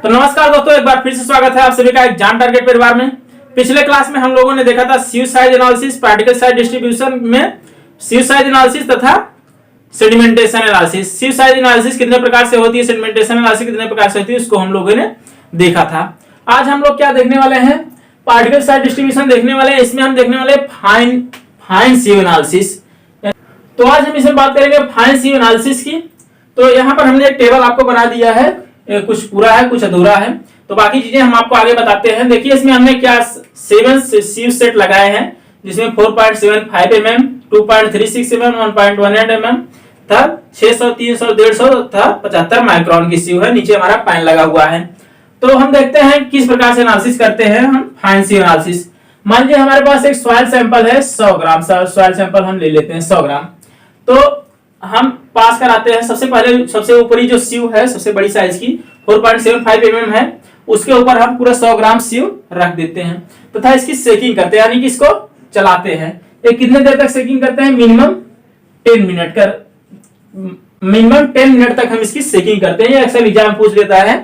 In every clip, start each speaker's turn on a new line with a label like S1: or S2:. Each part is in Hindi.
S1: तो नमस्कार दोस्तों, एक बार फिर से स्वागत है आप सभी का एग्जाम टारगेट परिवार में। पिछले क्लास में हम लोगों ने देखा था sieve size analysis, particle size distribution में सीव साइज एनालिसिस तथा sedimentation analysis. Sieve size analysis कितने प्रकार से होती है, सेडिमेंटेशन एनालिसिस कितने प्रकार से होती है, उसको हम लोगों ने देखा था। आज हम लोग क्या देखने वाले हैं, पार्टिकल साइज डिस्ट्रीब्यूशन देखने वाले हैं। इसमें हम देखने वाले फाइन सीव एनालिसिस। तो आज हम इसमें बात करेंगे फाइन सीव एनालिसिस की। तो यहाँ पर हमने एक टेबल आपको बना दिया है, कुछ पूरा है कुछ अधूरा है, तो बाकी चीजें हम आपको आगे बताते हैं। देखिए इसमें हमने क्या 7 सीव सेट लगाए हैं, जिसमें 4.75 mm, 2.36 mm, 1.18 mm तथा 600, 300, 150 तथा 75 माइक्रोन की सीव है। नीचे हमारा पैन लगा हुआ है। तो हम देखते हैं किस प्रकार से एनालिसिस करते हैं हम फाइन सीव एनालिसिस। मान लीजिए हमारे पास एक सॉइल सैंपल है 100 ग्राम। सॉइल सैंपल हम ले लेते हैं 100 ग्राम। तो हम पास कराते हैं। सबसे पहले सबसे ऊपरी जो सीव है, सबसे बड़ी साइज की 4.75 mm है, उसके ऊपर हम पूरा 100 ग्राम सीव रख देते हैं तथा इसकी सेकिंग करते हैं, यानी कि इसको चलाते हैं। ये कितने देर तक सेकिंग करते हैं, मिनिमम 10 मिनट तक हम इसकी सेकिंग करते हैं। ये अक्सर एग्जाम पूछ लेता है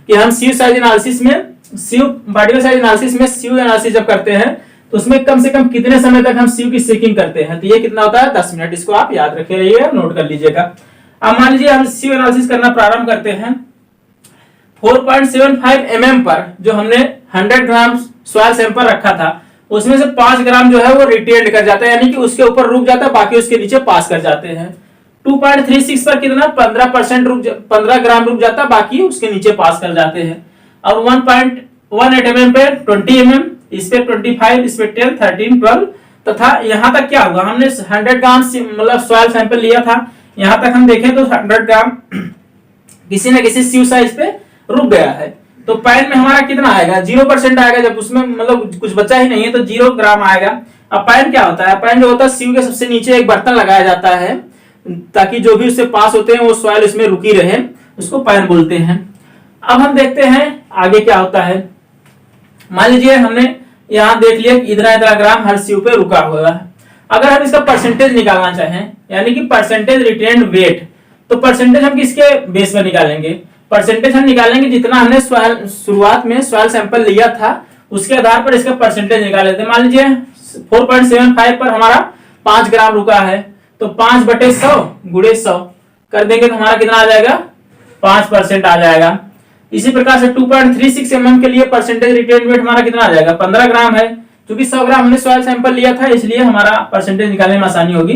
S1: कि हम सीव साइज एनालिसिस में, सीव पार्टिकल साइज एनालिसिस में सीव एनालिसिस जब करते हैं तो उसमें कम से कम कितने समय तक हम सीव की सेकिंग करते हैं। तो ये कितना होता है, 10 मिनट। इसको आप याद रखे रहिएगा, नोट कर लीजिएगा। अब मान लीजिए हम सीव एनालिसिस करना प्रारंभ करते हैं 4.75 mm पर। जो हमने 100 ग्राम सॉइल सैंपल रखा था उसमें से 5 ग्राम जो है वो रिटेन कर जाता है, यानी कि उसके ऊपर रुक जाता है, बाकी उसके नीचे पास कर जाते हैं। 2.36 पर कितना 15 ग्राम रुक जाता है, बाकी उसके नीचे पास कर जाते हैं। और 1.18 mm पे 20 mm, इस पे 25, इस पे 10, 13, 12 तथा यहाँ तक क्या होगा, हमने 100 ग्राम मतलब सॉइल सैंपल लिया था, यहाँ तक हम देखें तो 100 ग्राम किसी न किसी सीव साइज पे रुक गया है। तो पैन में हमारा कितना आएगा, 0% आएगा। जब उसमें मतलब कुछ बचा ही नहीं है तो 0 ग्राम आएगा। अब पैन क्या होता है, पैन जो होता है सीव के सबसे नीचे एक बर्तन लगाया जाता है ताकि जो भी उससे पास होते हैं वो सॉइल उसमें रुकी रहे, उसको पैन बोलते हैं। अब हम देखते हैं आगे क्या होता है। मान लीजिए हमने यहाँ देख लिया इतना ग्राम हर सीव पे रुका हुआ है। अगर हम इसका परसेंटेज निकालना चाहें, यानी कि परसेंटेज रिटेन्ड वेट, तो परसेंटेज हम किसके बेस पर निकालेंगे, परसेंटेज हम निकालेंगे जितना हमने शुरुआत में सॉइल सैंपल लिया था उसके आधार पर इसका परसेंटेज निकाल लेते हैं। मान लीजिए 4.75 पर हमारा 5 ग्राम रुका है, तो 5/100 गुणे 100 कर देंगे तो हमारा कितना आ जाएगा, 5% आ जाएगा। इसी प्रकार से 2.36 mm के लिए परसेंटेज रिटेन वेट हमारा कितना आ जाएगा, 15 ग्राम है। क्योंकि 100 ग्राम हमने सॉइल सैंपल लिया था इसलिए हमारा परसेंटेज निकालने में आसानी होगी।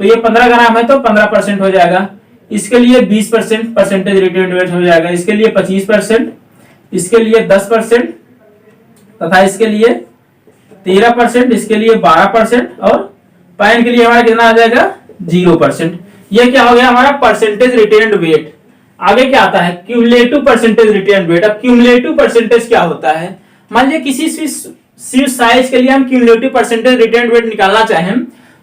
S1: तो ये 15 ग्राम है तो 15% हो जाएगा। इसके लिए 20% परसेंटेज रिटेन वेट हो जाएगा। इसके लिए 25%, इसके लिए 10% तथा इसके लिए 13%, इसके लिए 12% और पैन के लिए हमारा कितना आ जाएगा, 0%। ये क्या हो गया हमारा परसेंटेज रिटेन्ड वेट। आगे क्या आता है, क्यूमुलेटिव परसेंटेज रिटेन्ड वेट। अब क्यूमुलेटिव परसेंटेज क्या होता है, मान लीजिए किसी सीव साइज के लिए हम क्यूमुलेटिव परसेंटेज रिटेन्ड वेट निकालना चाहें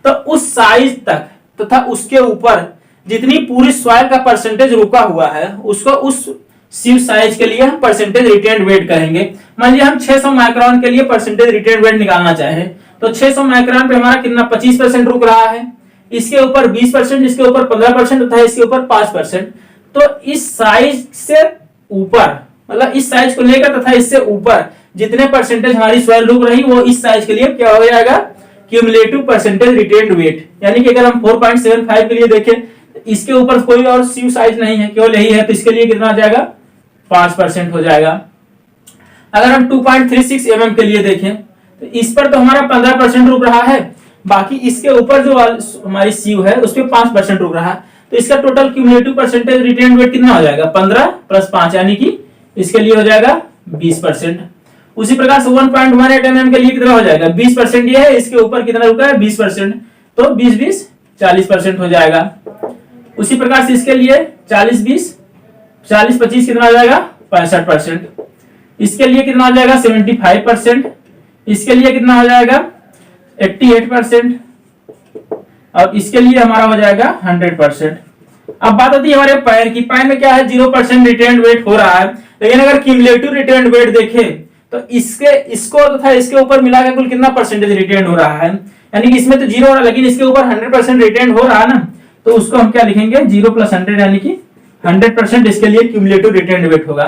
S1: तो उस साइज तक तथा उसके ऊपर जितनी पूरी सॉइल का परसेंटेज रुका हुआ है उसको उस सीव साइज के लिए हम परसेंटेज रिटेन्ड वेट कहेंगे। मान लीजिए हम 600 माइक्रोन के लिए परसेंटेज रिटेन्ड वेट निकालना चाहें तो 600 माइक्रोन पे हमारा कितना 25% रुक रहा है, इसके ऊपर 20%, इसके ऊपर 15% तथा इसके ऊपर 5%। तो इस साइज से ऊपर, मतलब इस साइज को लेकर तथा इससे ऊपर जितने परसेंटेज हमारी सॉइल रुक रही वो इस साइज के लिए क्या हो जाएगा, क्यूमुलेटिव परसेंटेज रिटेन्ड वेट। यानी कि अगर हम 4.75 के लिए देखें इसके ऊपर कोई और सीव साइज नहीं है, केवल यही है, तो इसके लिए कितना आ जाएगा, 5% हो जाएगा। अगर हम 2.36 mm के लिए देखें तो इस पर तो हमारा 15% रुक रहा है, बाकी इसके ऊपर जो हमारी सीव है उस पर 5% रुक रहा है, तो इसका total cumulative percentage retained weight कितना हो जाएगा, 15 + 5 यानी कि इसके लिए हो जाएगा 20%। उसी प्रकार से 1.18 mm के लिए कितना हो जाएगा, 20% ये है, इसके ऊपर कितना रुका है 20%, तो 20 40% हो जाएगा। उसी प्रकार से इसके लिए 40-25 कितना आ जाएगा, 65%। इसके लिए कितना आ जाएगा, 75%। इसके लिए कितना हो जाएगा, 88%। और इसके लिए हमारा हो जाएगा 100%। अब बात होती है हमारे पैन की। पैन में क्या है, 0% रिटेन्ड वेट हो रहा है, लेकिन अगर क्यूमुलेटिव रिटेन्ड वेट देखें तो इसको तथा इसके ऊपर मिलाकर कुल कितना परसेंटेज रिटेन्ड हो रहा है, यानी कि इसमें तो 0 हो रहा है लेकिन इसके ऊपर 100% रिटेन्ड हो रहा है ना, तो उसको हम क्या लिखेंगे, 0 + 100 यानी कि 100% इसके लिए क्यूमुलेटिव रिटेन्ड वेट होगा।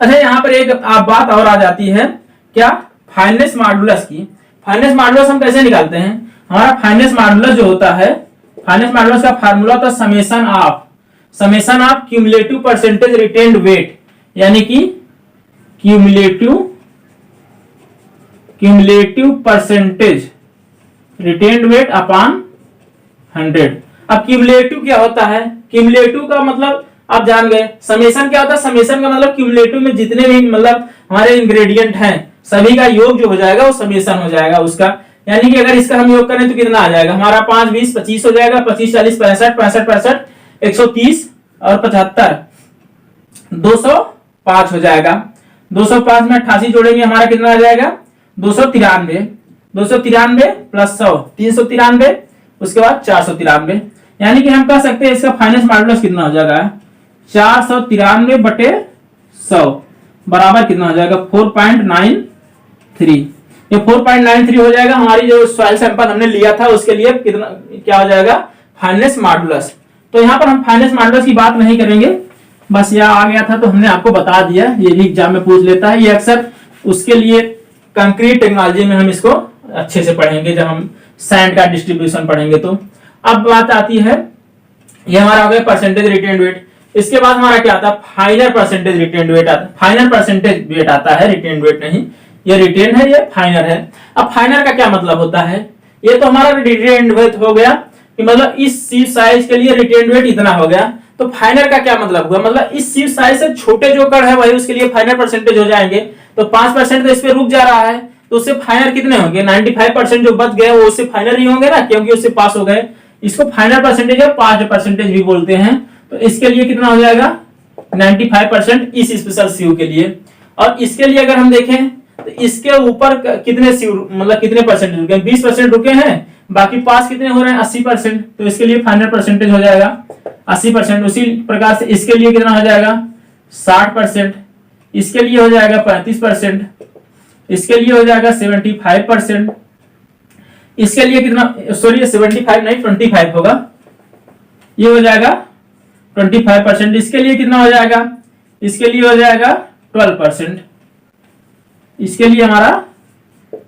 S1: अच्छा, यहाँ पर एक बात और आ जाती है, क्या? फाइनेंस मॉडुलस की। फाइनेंस मॉडुलस हम कैसे निकालते हैं? हमारा फाइनेंस मॉडुलस जो होता है, फाइनेंस मॉडुलस का फार्मूला होता है summation of cumulative percentage retained weight, यानी कि cumulative percentage retained weight upon 100। अब क्यूमुलेटिव क्या होता है? क्यूमुलेटिव का मतलब आप जान गए। समेशन क्या होता है? समेशन का मतलब क्यूमुलेटिव में जितने भी मतलब हमारे इंग्रेडिएंट हैं सभी का योग जो हो जाएगा वो समेशन हो जाएगा उसका। यानी कि अगर इसका हम योग करें तो कितना आ जाएगा? हमारा 5 20 25 हो जाएगा, 25 40 65 65 65 130 और 75 205 हो जाएगा। 205 में 88 जोड़ेंगे, हमारा कितना आ जाएगा? 293। 293 प्लस 100 393, उसके बाद 493। यानी कि हम कह सकते हैं इसका फाइनेंस मॉडुलस कितना हो जाएगा? 493 बटे 100 बराबर कितना हो जाएगा? 4.93। ये 4.93 हो जाएगा। हमारी जो सॉइल सैंपल हमने लिया था उसके लिए कितना क्या हो जाएगा? Finance modulus. तो यहाँ पर हम फाइनेंस मॉडुलस की बात नहीं करेंगे, बस यह आ गया था तो हमने आपको बता दिया। ये भी एग्जाम में पूछ लेता है, ये अक्सर उसके लिए कंक्रीट टेक्नोलॉजी में हम इसको अच्छे से पढ़ेंगे जब हम सैंड का डिस्ट्रीब्यूशन पढ़ेंगे। तो अब बात आती है, ये हमारा हो गया परसेंटेज रिटेन्ड वेट। इसके बाद हमारा क्या आता है? फाइनल परसेंटेज रिटेन्ड वेट आता है। फाइनल परसेंटेज वेट आता है, रिटेन्ड वेट नहीं। ये रिटेन है, ये फाइनल है। अब फाइनल का क्या मतलब होता है? ये तो हमारा रिटेन्ड वेट हो गया कि मतलब इस सीव साइज के लिए रिटेन्ड वेट इतना हो गया। तो फाइनल का क्या मतलब हुआ? मतलब इस सीव साइज से छोटे जो कण है वही उसके लिए फाइनल परसेंटेज हो जाएंगे। तो 5% तो इस पे रुक जा रहा है, तो उससे फाइनल कितने होंगे? 95% जो बच गए वो उससे फाइनल ही होंगे ना, क्योंकि उससे पास हो गए। इसको फाइनल परसेंटेज या 5% भी बोलते हैं। तो इसके लिए कितना हो जाएगा? 95% इस स्पेशल सीव के लिए। और इसके लिए अगर हम देखें तो इसके ऊपर कितने सीव मतलब कितने परसेंट रुके? 20% रुके हैं, बाकी पास कितने हो रहे हैं? 80%। तो इसके लिए फाइनल परसेंटेज हो जाएगा 80%। उसी प्रकार से इसके लिए कितना हो जाएगा? 60%। इसके लिए हो जाएगा 35%। इसके लिए हो जाएगा 75%। इसके लिए कितना? सॉरी 75 नहीं 25 होगा, ये हो जाएगा 25%। इसके लिए कितना हो जाएगा? इसके लिए हो जाएगा 12%। इसके लिए हमारा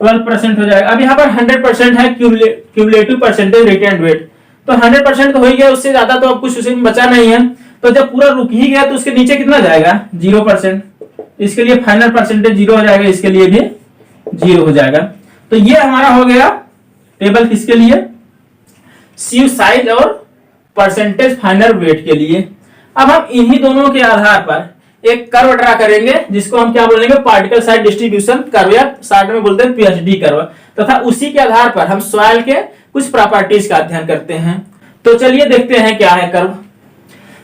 S1: 12% हो जाएगा। अब यहाँ पर 100% है क्यूमुलेटिव परसेंटेज रिटेन्ड वेट। तो 100% तो हो ही गया, उससे ज्यादा तो अब कुछ उसमें बचा नहीं है। तो जब पूरा रुक ही गया तो उसके नीचे कितना जाएगा? 0%। इसके लिए फाइनल परसेंटेज 0 हो जाएगा, इसके लिए भी 0 हो जाएगा। तो ये हमारा हो गया टेबल किसके लिए? सीव साइज और परसेंटेज फाइनल वेट के लिए। अब हम इन्हीं दोनों के आधार पर एक कर्व ड्रा करेंगे जिसको हम क्या बोलेंगे? पार्टिकल साइज डिस्ट्रीब्यूशन कर्व, या शॉर्ट में बोलते हैं पीएचडी कर्व। तथा उसी के आधार पर हम सॉइल के कुछ प्रॉपर्टीज का अध्ययन करते हैं। तो चलिए देखते हैं क्या है कर्व।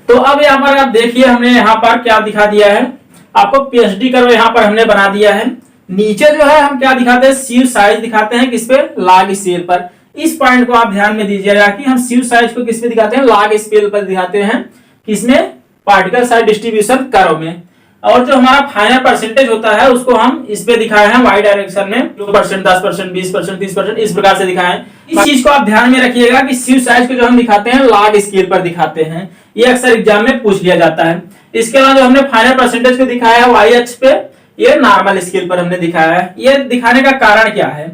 S1: तो अब यहाँ पर आप देखिए हमने यहाँ पर क्या दिखा दिया है आपको? पीएचडी कर्व यहाँ पर हमने बना दिया है। नीचे जो है हम क्या दिखाते हैं? सीव साइज दिखाते हैं, किस पे? लॉग स्केल पर। इस पॉइंट को आप ध्यान में दीजिएगा कि हम सीव साइज को किस पे दिखाते हैं? लॉग स्केल पर दिखाते हैं। किसमें? पार्टिकल साइज डिस्ट्रीब्यूशन कर्व में। और जो हमारा फाइनल परसेंटेज होता है उसको हम इस पे दिखाए हैं वाई डायरेक्शन में, 2%, 10%, 20%, 30%, इस प्रकार से दिखाए हैं। इस चीज को आप ध्यान में रखिएगा कि सीव साइज को जो हम दिखाते हैं लॉग स्केल पर दिखाते हैं। ये अक्सर एग्जाम में पूछ लिया जाता है। इसके अलावा जो हमने फाइनल परसेंटेज को दिखाया है वाई अक्ष पे, ये नॉर्मल स्केल पर हमने दिखाया है। ये दिखाने का कारण क्या है?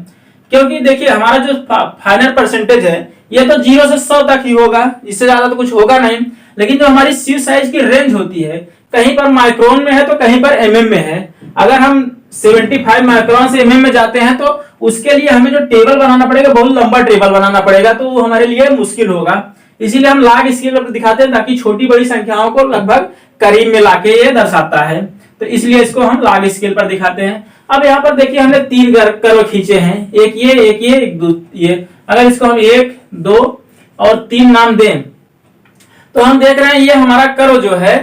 S1: क्योंकि देखिए हमारा जो फाइनल परसेंटेज है ये तो 0 से 100 तक ही होगा, इससे ज्यादा तो कुछ होगा नहीं। लेकिन जो हमारी सीव साइज की रेंज होती है, कहीं पर माइक्रोन में है तो कहीं पर एमएम में है। अगर हम 75 माइक्रोन से एमएम में जाते हैं तो उसके लिए हमें जो टेबल बनाना पड़ेगा, बहुत लंबा टेबल बनाना पड़ेगा, तो वो हमारे लिए मुश्किल होगा। इसीलिए हम लॉग स्केल पर दिखाते हैं ताकि छोटी बड़ी संख्याओं को लगभग करीब में लाके ये दर्शाता है। तो इसलिए इसको हम लॉग स्केल पर दिखाते हैं। अब यहाँ पर देखिए हमने 3 कर्व खींचे हैं, एक ये, एक ये, एक ये। अगर इसको हम 1, 2 और 3 नाम दें तो हम देख रहे हैं ये हमारा कर्व जो है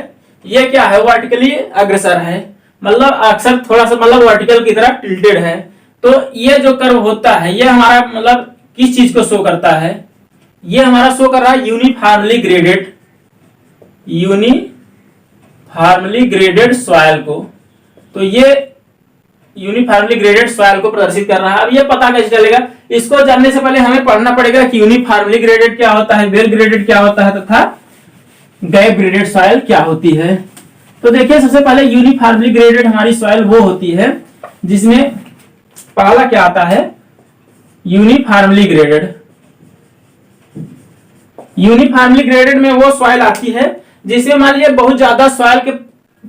S1: ये क्या है? वर्टिकली अग्रसर है, मतलब अक्सर थोड़ा सा मतलब वर्टिकल की तरफ टिल्टेड है। तो ये जो कर्व होता है ये हमारा मतलब किस चीज को शो करता है? ये हमारा शो कर रहा है यूनिफॉर्मली ग्रेडेड सॉइल को। तो ये यूनिफॉर्मली ग्रेडेड सॉइल को प्रदर्शित कर रहा है। अब ये पता कैसे चलेगा? इसको जानने से पहले हमें पढ़ना पड़ेगा कि यूनिफॉर्मली ग्रेडेड क्या होता है, वेल ग्रेडेड क्या होता है तथा गैप ग्रेडेड सॉइल क्या होती है। तो देखिए सबसे पहले यूनिफॉर्मली ग्रेडेड हमारी सॉइल वो होती है जिसमें पहला क्या आता है, यूनिफॉर्मली ग्रेडेड। यूनिफॉर्मली ग्रेडेड में वो सॉइल आती है जिसमें मान लीजिए बहुत ज्यादा सॉइल के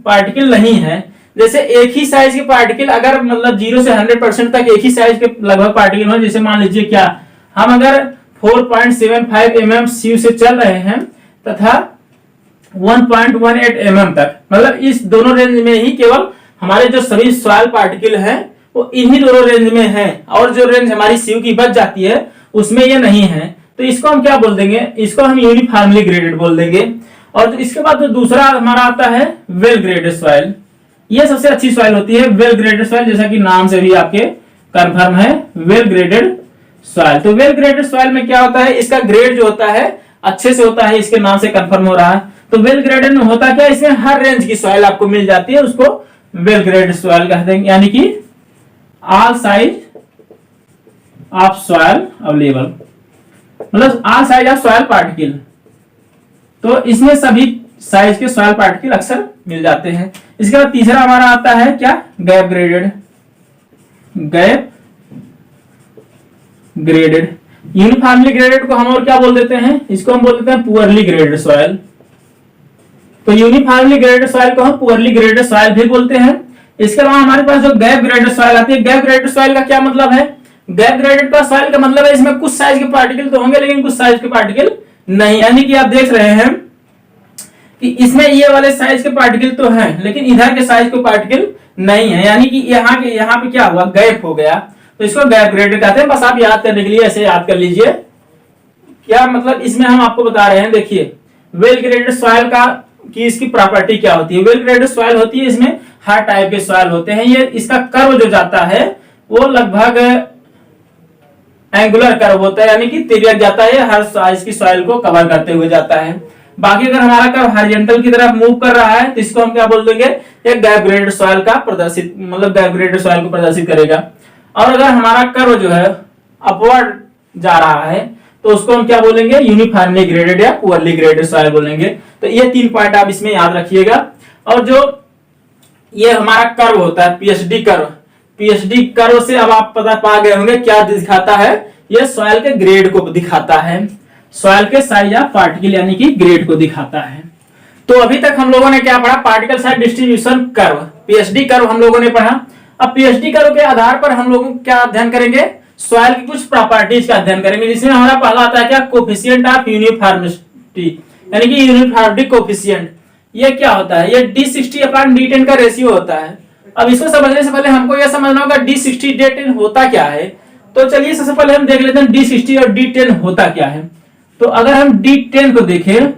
S1: पार्टिकल नहीं है। जैसे एक ही साइज के पार्टिकल अगर मतलब 0 से 100% तक एक ही साइज के लगभग पार्टिकल हो, जैसे मान लीजिए क्या हम अगर 4.75 mm सीयू से चल रहे हैं तथा 1.18 mm तक, मतलब इस दोनों रेंज में ही केवल हमारे जो सभी सॉइल पार्टिकल हैं वो इन्हीं दोनों रेंज में हैं, और जो रेंज हमारी सीयू की बच जाती है उसमें ये नहीं है, तो इसको हम क्या बोल देंगे, इसको हम यूनिफॉर्मली ग्रेडेड बोल देंगे। और इसके बाद जो दूसरा हमारा आता है वेल ग्रेडेड सॉइल। ये सबसे अच्छी सॉइल होती है वेल ग्रेडेड सॉइल, जैसा कि नाम से भी आपके कंफर्म है वेल ग्रेडेड सॉइल। तो वेल ग्रेडेड सॉइल में क्या होता है, इसका ग्रेड जो होता है अच्छे से होता है, इसके नाम से कंफर्म हो रहा है। तो वेल ग्रेडेड में होता क्या, इसमें हर रेंज की सॉइल आपको मिल जाती है, उसको वेल ग्रेडेड सॉइल कहते हैं, यानी कि all size of soil available, मतलब all size of soil particle. तो इसमें सभी साइज के सॉइल पार्टिकल अक्सर मिल जाते हैं। इसके बाद तीसरा हमारा आता है क्या, gap graded. Gap graded uniformly graded को हम और क्या बोल देते हैं, इसको हम बोल देते हैं पुअरली ग्रेडेड सॉइल। तो यूनिफॉर्मली ग्रेडेड सॉइल को हम पुअरली ग्रेडेड सॉइल भी बोलते हैं। इसके अलावा हमारे पास जो गैप ग्रेडेड सॉइल आती है, गैप ग्रेडेड सॉइल का क्या मतलब है, गैप ग्रेडेड का सॉइल का मतलब है इसमें कुछ साइज के पार्टिकल तो होंगे लेकिन कुछ साइज के पार्टिकल नहीं, यानी कि आप देख रहे हैं कि इसमें ये वाले साइज के पार्टिकल तो हैं लेकिन इधर के साइज के पार्टिकल नहीं है, यानी कि यहाँ पे क्या हुआ, गैप हो गया, तो इसको गैप ग्रेडेड कहते हैं। बस आप याद करने के लिए ऐसे याद कर लीजिए क्या मतलब इसमें हम आपको बता रहे हैं। देखिए वेल ग्रेडेड सॉइल का कि इसकी प्रॉपर्टी क्या होती है, वेल ग्रेडेड सॉइल होती है इसमें हर टाइप के सॉइल होते हैं, ये इसका कर्व जो जाता है वो लगभग एंगुलर कर्व होता है, यानी कि तिर्यक जाता है, हर साइज की सॉइल को कवर करते हुए जाता है। बाकी अगर हमारा कर्व हॉरिजॉन्टल की तरफ मूव कर रहा है तो इसको हम क्या बोल देंगे, एक गैप ग्रेडेड सॉइल का प्रदर्शित, मतलब गैप ग्रेडेड सॉइल को प्रदर्शित करेगा। और अगर हमारा कर्व जो है अपवर्ड जा रहा है तो उसको हम क्या बोलेंगे, यूनिफॉर्मली ग्रेडेड या पुअरली ग्रेडेड सॉइल बोलेंगे। तो ये 3 पॉइंट आप इसमें याद रखिएगा। और जो ये हमारा कर्व होता है पीएचडी कर्व, पीएचडी कर्व से अब आप पता पा गए होंगे क्या दिखाता है, ये सॉइल के ग्रेड को दिखाता है, सॉइल के साइज ऑफ पार्टिकल यानी कि ग्रेड को दिखाता है। तो अभी तक हम लोगों ने क्या पढ़ा, particle size distribution curve, PhD curve हम लोगों ने पढ़ा। अब पीएचडी कर्व के आधार पर हम लोग क्या अध्ययन करेंगे, सॉइल की कुछ प्रॉपर्टीज का अध्ययन करेंगे, जिसमें हमारा पहला आता है क्या, कोफिशिएंट ऑफ यूनिफॉर्मिटी, यानी कि यूनिफॉर्मिटी कोफिशिएंट। ये क्या होता है, ये D60/D10 का रेशियो होता है। अब इसको समझने से पहले हमको यह समझना होगा D60/D10 होता क्या है। तो चलिए सबसे पहले हम देख लेते हैं D60 और D10 होता क्या है। तो अगर हम D10 को देखें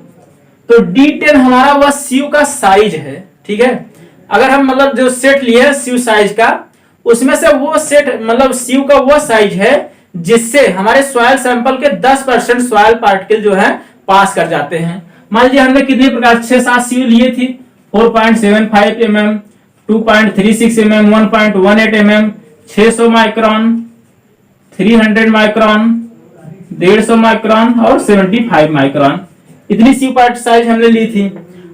S1: तो D10 हमारा वह सीयू का साइज है, ठीक है। अगर हम मतलब जो सेट लिए सीयू साइज का, उसमें से वो सेट मतलब सीयू का वो साइज है जिससे हमारे सॉइल सैंपल के 10% सॉइल पार्टिकल जो है पास कर जाते हैं। मान लीजिए हमने कितने प्रकार 6-7 सीयू लिए थी, 4.75 mm, 2.36 mm, 1.18 mm, 600 micron, 300 micron, 150 micron और 75 माइक्रोन, इतनी सीयू पार्ट साइज हमने ली थी।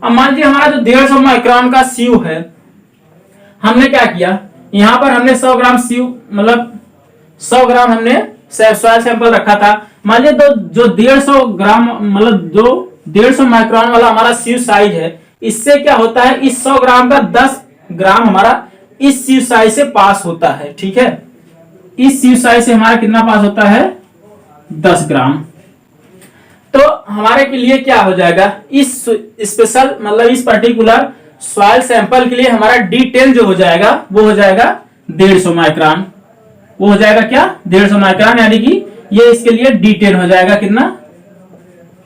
S1: अब मान लीजिए हमारा जो 150 माइक्रोन का सीयू है, हमने क्या किया, यहाँ पर हमने 100 ग्राम सीयू मतलब 100 ग्राम हमने सॉइल सैंपल रखा था। मान लीजिए तो जो 150 ग्राम मतलब जो 150 माइक्रोन वाला हमारा सीयू साइज है, इससे क्या होता है, इस 100 ग्राम का 10 ग्राम हमारा इस सीयू साइज से पास होता है, ठीक है। इस सीयू साइज से हमारा कितना पास होता है, 10 ग्राम। तो हमारे के लिए क्या हो जाएगा, इस स्पेशल मतलब इस पर्टिकुलर सॉइल सैंपल के लिए हमारा D10 जो हो जाएगा वो हो जाएगा 150 माइक्रोन, वो हो जाएगा क्या, 150 माइक्रोन, यानी कि ये इसके लिए D10 हो जाएगा कितना,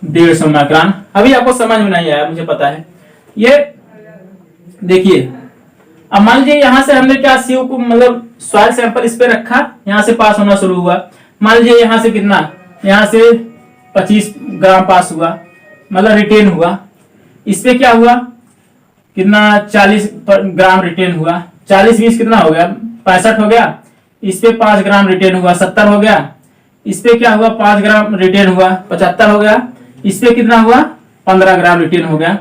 S1: 150 माइक्रोन। अभी आपको समझ में नहीं आया मुझे पता है। ये देखिए अब मान लीजिए यहां से हमने क्या सीयू को मतलब सॉइल सैंपल इस पे रखा, यहां से पास होना शुरू हुआ। मान लीजिए यहां से कितना, यहां से 25 ग्राम पास हुआ मतलब रिटेन हुआ। इस पे क्या हुआ, कितना 40 ग्राम रिटेन हुआ, 40-20 कितना हो गया, 65 हो गया। इस पे 5 ग्राम रिटेन हुआ, 70 हो गया। इस पे क्या हुआ, 5 ग्राम रिटेन हुआ, 75 हो गया। इस पे कितना हुआ, 15 ग्राम रिटेन हो गया।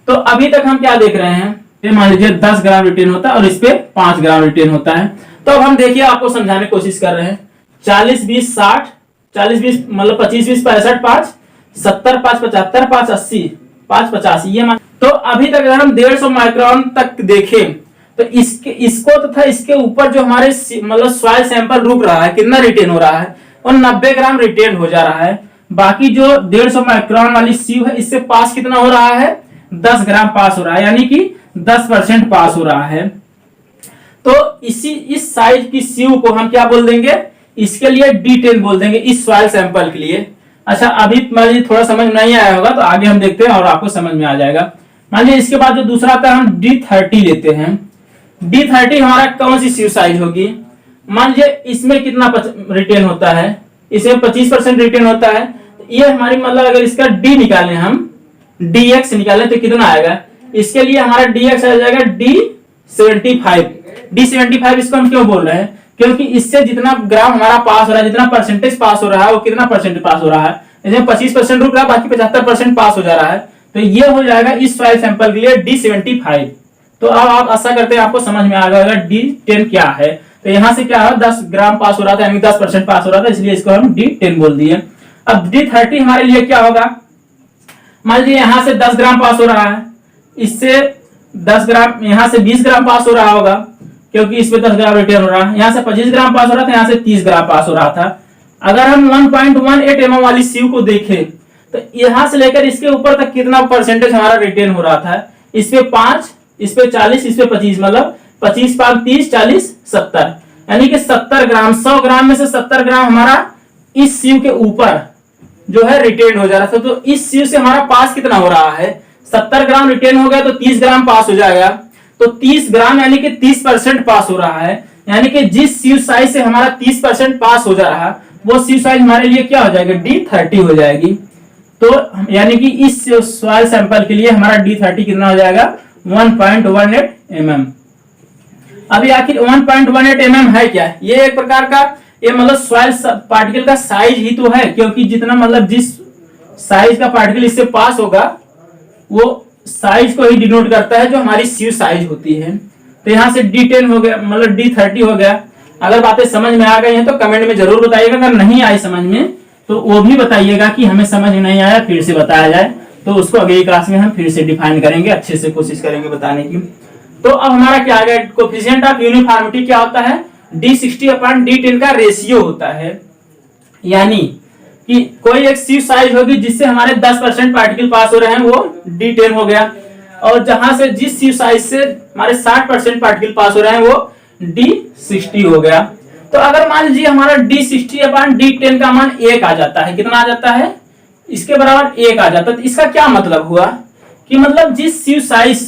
S1: तो अभी तक हम क्या देख रहे हैं, ये मान लीजिए 10 ग्राम रिटेन होता है और इस पे 5 ग्राम रिटेन होता है। तो अब हम देखिए आपको समझाने की कोशिश कर रहे हैं। 40 20 60, 40 20 मतलब 25 20 65 5, 70 5 75 5 80 5 85 ये मान। तो अभी तक अगर हम 150 माइक्रोन तक देखें तो इसको तथा इसके ऊपर जो हमारे मतलब सॉइल सैंपल रुक रहा है, कितना रिटेन हो रहा है, और 90 ग्राम रिटेन हो जा रहा है। बाकी जो 150 माइक्रोन वाली सीव है इससे पास कितना हो रहा है, 10 ग्राम पास हो रहा है, यानी कि 10% पास हो रहा है। तो इस साइज की सीव को हम क्या बोल देंगे, इसके लिए D10 बोल देंगे इस सॉइल सैंपल के लिए। अच्छा अभी मान लीजिए थोड़ा समझ में नहीं आया होगा तो आगे हम देखते हैं और आपको समझ में आ जाएगा। मान लीजिए इसके बाद जो दूसरा आता है हम D30 लेते हैं। D30 हमारा कौन सी सीव साइज होगी, मान लीजिए इसमें कितना रिटेन होता है, इसमें 25% रिटेन होता है। ये हमारी मतलब अगर इसका D निकालें हम, DX निकालें तो कितना आएगा, इसके लिए हमारा DX आ जाएगा D75। D75 इसको हम क्यों बोल रहे हैं, क्योंकि इससे जितना ग्राम हमारा पास हो रहा है, जितना परसेंटेज पास हो रहा है, वो कितना परसेंट पास हो रहा है, इसमें 25% रुक रहा है, बाकी 75% पास हो जा रहा है। तो ये हो जाएगा इस सॉइल सैंपल के लिए D75। तो अब आप आशा करते हैं आपको समझ में आ गया D10 क्या है। तो यहाँ से क्या है, 10 ग्राम पास हो रहा था, यानी 10% पास हो रहा था, इसलिए इसको हम D10 बोल दिए। अब D30 हमारे लिए क्या होगा, मान लीजिए यहाँ से 10 ग्राम पास हो रहा है, इससे 10 ग्राम, यहाँ से 20 ग्राम पास हो रहा होगा क्योंकि इसमें 10 ग्राम रिटेन हो रहा है, यहाँ से 25 ग्राम पास हो रहा था, यहाँ से 30 ग्राम पास हो रहा था। अगर हम 1.18 mm वाली सीव को देखें तो यहाँ से लेकर इसके ऊपर तक कितना परसेंटेज हमारा रिटेन हो रहा था, इस पे 5, इस पे 40, इस पे 25, मतलब 25 5 30 40 70, यानी कि 70 ग्राम, 100 ग्राम में से 70 ग्राम हमारा इस सीव के ऊपर जो है रिटेन हो जा रहा था। तो इस सीव से हमारा पास कितना हो रहा है, 70 ग्राम रिटेन हो गया तो 30 ग्राम पास हो जाएगा। तो 30 ग्राम यानी कि 30% पास हो रहा है, यानी कि जिस सीव साइज से हमारा 30% पास हो जा रहा है वो सीव साइज हमारे लिए क्या हो जाएगा, D30 हो जाएगी। तो यानी कि इस सॉइल सैंपल के लिए हमारा D30 कितना हो जाएगा, 1.18 mm। अभी आखिर 1.18 mm है क्या, ये एक प्रकार का ये मतलब सॉइल पार्टिकल का साइज ही तो है, क्योंकि जितना मतलब जिस साइज का पार्टिकल इससे पास होगा वो साइज को ही डिनोट करता है जो हमारी सीव साइज होती है। तो यहाँ से D10 हो गया, मतलब D30 हो गया। अगर बातें समझ में आ गई हैं तो कमेंट में जरूर बताइएगा, अगर नहीं आई समझ में तो वो भी बताइएगा कि हमें समझ में नहीं आया, फिर से बताया जाए, तो उसको अगली क्लास में हम फिर से डिफाइन करेंगे, अच्छे से कोशिश करेंगे बताने की। तो अब हमारा क्या आ गया, कोएफिशिएंट ऑफ यूनिफॉर्मिटी क्या होता है, D60/D10 का रेशियो होता है, यानी कि कोई एक सीव साइज होगी जिससे हमारे 10% पार्टिकल पास हो रहे हैं वो D10 हो गया, और जहां से जिस सीव साइज से हमारे 60% पार्टिकल पास हो रहे हैं वो D60 हो गया। तो अगर मान लीजिए हमारा D60/D10 का मान 1 आ जाता है, कितना आ जाता है, इसके बराबर 1 आ जाता है, तो इसका क्या मतलब हुआ कि मतलब जिस सीव साइज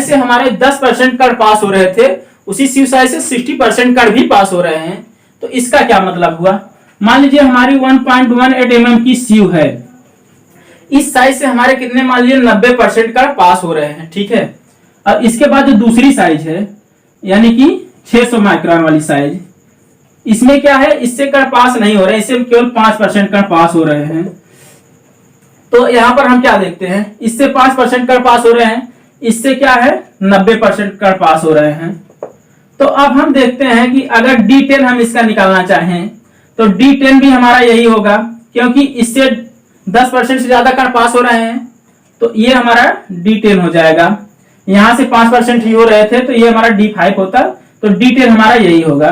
S1: से हमारे 10% कण पास हो रहे थे उसी सीव साइज से 60% कण भी पास हो रहे हैं। तो इसका क्या मतलब हुआ, मान लीजिए हमारी 1.18 mm की सीव है, इस साइज से हमारे कितने मान लीजिए 90% कण पास हो रहे हैं, ठीक है। अब इसके बाद जो दूसरी साइज है यानी कि 600 माइक्रोन वाली साइज, इसमें क्या है, इससे कण पास नहीं हो रहे हैं, इससे केवल 5% कण पास हो रहे हैं। तो यहाँ पर हम क्या देखते हैं, इससे 5% कण पास हो रहे हैं, इससे क्या है 90% कण पास हो रहे हैं। तो अब हम देखते हैं कि अगर D10 हम इसका निकालना चाहें तो D10 भी हमारा यही होगा, क्योंकि इससे 10% से ज्यादा कण पास हो रहे हैं, तो ये हमारा D10 हो जाएगा। यहां से 5% ही हो रहे थे तो ये हमारा D5 होता, तो D10 हमारा यही होगा,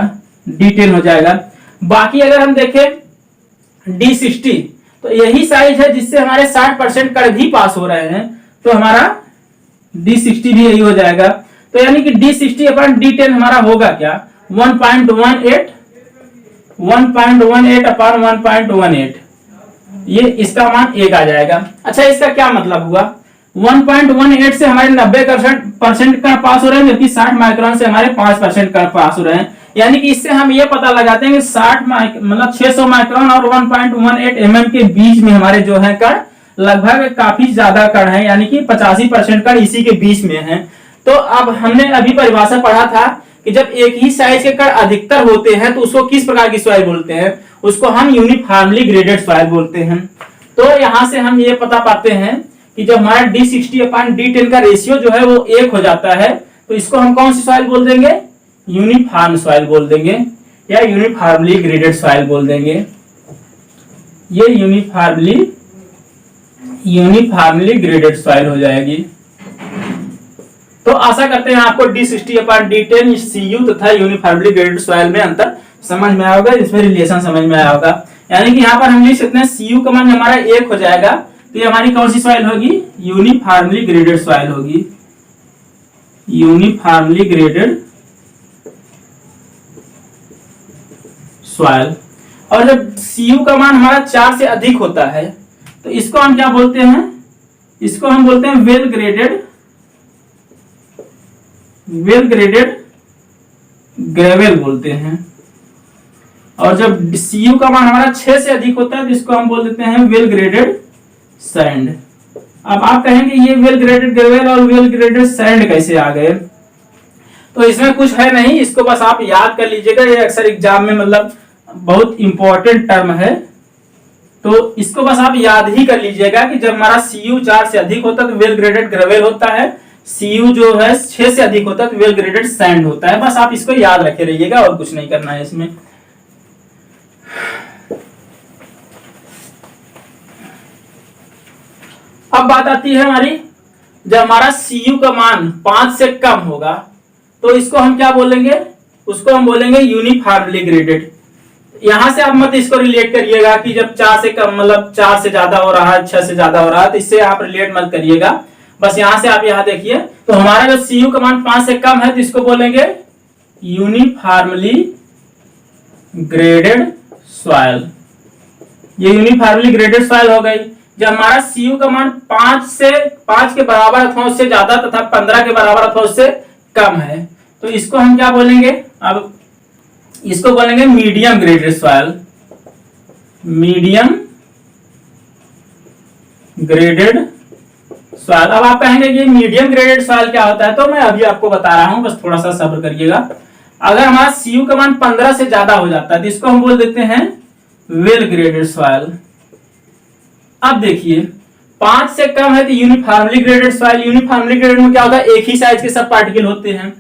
S1: D10 हो जाएगा। बाकी अगर हम देखें D60 तो यही साइज है जिससे हमारे 60% कण भी पास हो रहे हैं, तो हमारा D60 भी यही हो जाएगा। तो यानी कि D60/D10 हमारा होगा क्या, 1.18 1.18 1.18, ये इसका मान 1 आ जाएगा। अच्छा इसका क्या मतलब हुआ, 1.18 से हमारे 90% कण पास हो रहे हैं, जबकि 60 माइक्रोन से हमारे 5% कण पास हो रहे हैं। यानी कि इससे हम ये पता लगाते हैं कि 600 माइक्रोन और 1.18 mm के बीच में हमारे जो है कण लगभग काफी ज्यादा कण है, यानी कि 85% कण इसी के बीच में है। तो अब हमने अभी परिभाषा पढ़ा था कि जब एक ही साइज के कण अधिकतर होते हैं तो उसको किस प्रकार की सॉइल बोलते हैं, उसको हम यूनिफॉर्मली ग्रेडेड सॉइल बोलते हैं। तो यहां से हम ये पता पाते हैं कि जब हमारा D60/D10 का रेशियो जो है वो 1 हो जाता है तो इसको हम कौन सी सॉइल बोल देंगे? यूनिफॉर्म सॉइल बोल देंगे या यूनिफॉर्मली ग्रेडेड सॉइल बोल देंगे। ये यूनिफॉर्मली ग्रेडेड सॉइल हो जाएगी। तो आशा करते हैं आपको D60/D10 CU तथा यूनिफॉर्मली ग्रेडेड सॉइल में अंतर समझ में आया होगा, इसमें रिलेशन समझ में आया होगा। यानी कि यहाँ पर हम लिख सकते हैं CU का मान हमारा 1 हो जाएगा तो ये हमारी कौन सी सॉइल होगी? यूनिफॉर्मली ग्रेडेड सॉइल होगी, यूनिफॉर्मली ग्रेडेड सॉइल। और जब CU का मान हमारा 4 से अधिक होता है तो इसको हम क्या बोलते हैं? इसको हम बोलते हैं वेल ग्रेडेड ग्रेवल बोलते हैं। और जब CU का मान हमारा 6 से अधिक होता है तो इसको हम बोल देते हैं वेल ग्रेडेड सैंड। अब आप कहेंगे ये वेल ग्रेडेड ग्रेवल और वेल ग्रेडेड सैंड कैसे आ गए? तो इसमें कुछ है नहीं, इसको बस आप याद कर लीजिएगा, ये अक्सर एग्जाम में मतलब बहुत इंपॉर्टेंट टर्म है। तो इसको बस आप याद ही कर लीजिएगा कि जब हमारा CU 4 से अधिक होता है तो वेल ग्रेडेड ग्रेवल होता है, CU जो है 6 से अधिक होता है तो वेल ग्रेडेड सैंड होता है। बस आप इसको याद रखे रहिएगा और कुछ नहीं करना है इसमें। अब बात आती है हमारी, जब हमारा CU का मान 5 से कम होगा तो इसको हम क्या बोलेंगे? उसको हम बोलेंगे यूनिफॉर्मली ग्रेडेड। यहां से आप मत इसको रिलेट करिएगा कि जब 4 से कम मतलब 4 से ज्यादा हो रहा है, 6 से ज्यादा हो रहा है, तो इससे आप रिलेट मत करिएगा। बस यहां से आप यहां देखिए, तो हमारा जब CU का मान 5 से कम है तो इसको बोलेंगे यूनिफॉर्मली ग्रेडेड सॉइल। ये यूनिफॉर्मली ग्रेडेड सॉइल हो गई। जब हमारा CU का मान 5 के बराबर अथवा उससे ज्यादा तथा 15 के बराबर अथवा उससे कम है तो इसको हम क्या बोलेंगे? अब इसको बोलेंगे medium graded soil, medium graded soil. अब आप कहेंगे कि मीडियम ग्रेडेड सॉइल क्या होता है, तो मैं अभी आपको बता रहा हूं, बस थोड़ा सा सब्र करिएगा। अगर हमारा CU का मान 15 से ज्यादा हो जाता है तो इसको हम बोल देते हैं वेल ग्रेडेड सॉइल। अब देखिए 5 से कम है तो uniformly graded soil. Uniformly graded में क्या होता है? एक ही साइज के सब पार्टिकल होते हैं।